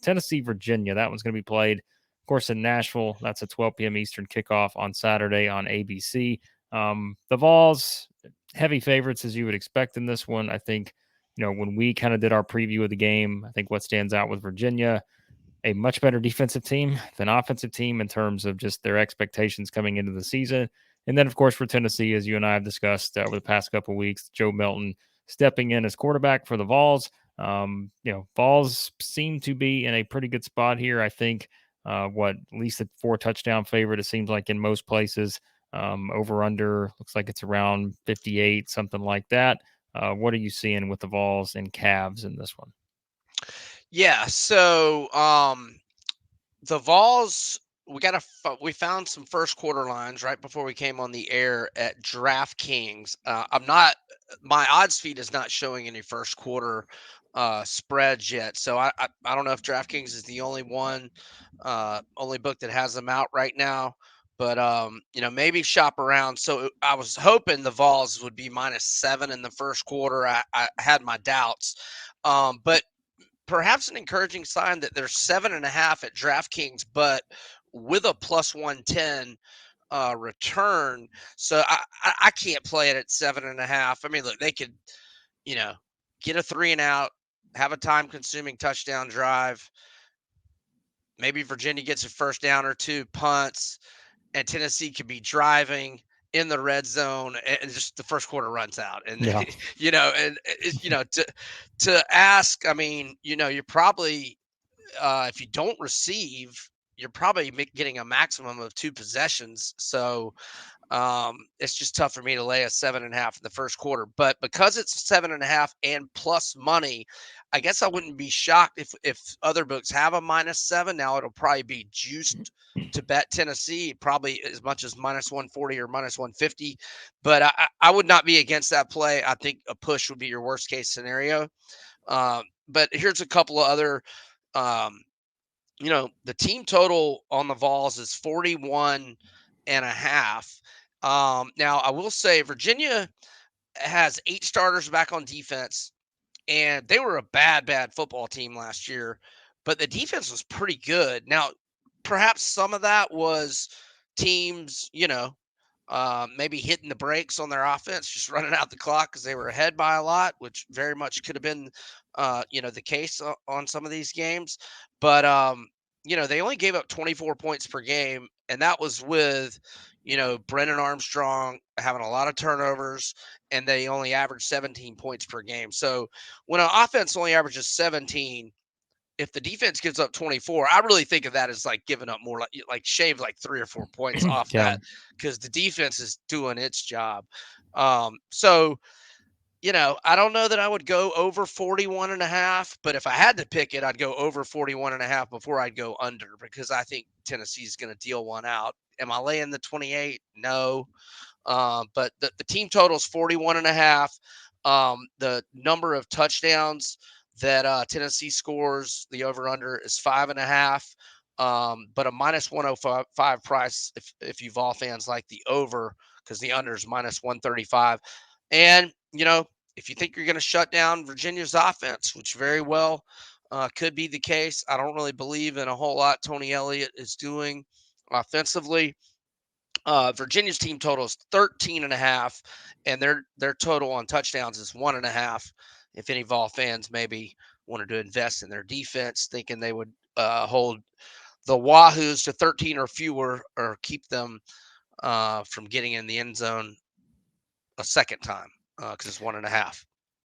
Tennessee, Virginia. That one's going to be played, of course, in Nashville. That's a 12 p.m. Eastern kickoff on Saturday on ABC. The Vols, heavy favorites as you would expect in this one. I think, when we kind of did our preview of the game, I think what stands out with Virginia, a much better defensive team than offensive team in terms of just their expectations coming into the season. And then, of course, for Tennessee, as you and I have discussed over the past couple of weeks, Joe Milton stepping in as quarterback for the Vols. Vols seem to be in a pretty good spot here. I think at least a 4-touchdown favorite, it seems like in most places. Over under looks like it's around 58, something like that. What are you seeing with the Vols and Cavs in this one? Yeah, so the Vols, we found some first quarter lines right before we came on the air at DraftKings. My odds feed is not showing any first quarter spreads yet, so I don't know if DraftKings is the only book that has them out right now. But maybe shop around. So I was hoping the Vols would be -7 in the first quarter. I had my doubts, but perhaps an encouraging sign that there's 7.5 at DraftKings, but with a +110 return. So I can't play it at 7.5. I mean, look, they could, you know, get a 3-and-out, have a time-consuming touchdown drive. Maybe Virginia gets a first down or two, punts, and Tennessee could be driving in the red zone, and just the first quarter runs out. And Yeah. to ask, I mean, you're probably, if you don't receive, you're probably getting a maximum of 2 possessions. So it's just tough for me to lay a 7.5 in the first quarter. But because it's 7.5 and plus money, I guess I wouldn't be shocked if other books have a -7. Now it'll probably be juiced to bet Tennessee, probably as much as -140 or -150. But I would not be against that play. I think a push would be your worst case scenario. But here's a couple of other. Um, the team total on the Vols is 41.5. Now I will say Virginia has 8 starters back on defense, and they were a bad football team last year, but the defense was pretty good. Now, perhaps some of that was teams, maybe hitting the brakes on their offense, just running out the clock because they were ahead by a lot, which very much could have been, the case on some of these games. But they only gave up 24 points per game, and that was with, Brennan Armstrong having a lot of turnovers, and they only averaged 17 points per game. So when an offense only averages 17, if the defense gives up 24, I really think of that as like giving up more, like shave like 3 or 4 points off Yeah. that, because the defense is doing its job. So I don't know that I would go over 41.5, but if I had to pick it, I'd go over 41.5 before I'd go under, because I think Tennessee's going to deal one out. Am I laying the 28? No. But the team total is 41.5. The number of touchdowns that Tennessee scores, the over under is 5.5. But a -105 price if you Vol fans like the over, because the under is -135. And if you think you're going to shut down Virginia's offense, which very well could be the case, I don't really believe in a whole lot Tony Elliott is doing offensively. Virginia's team total is 13.5, and their total on touchdowns is 1.5. If any Vol fans maybe wanted to invest in their defense, thinking they would hold the Wahoos to 13 or fewer, or keep them from getting in the end zone a second time, because it's 1.5.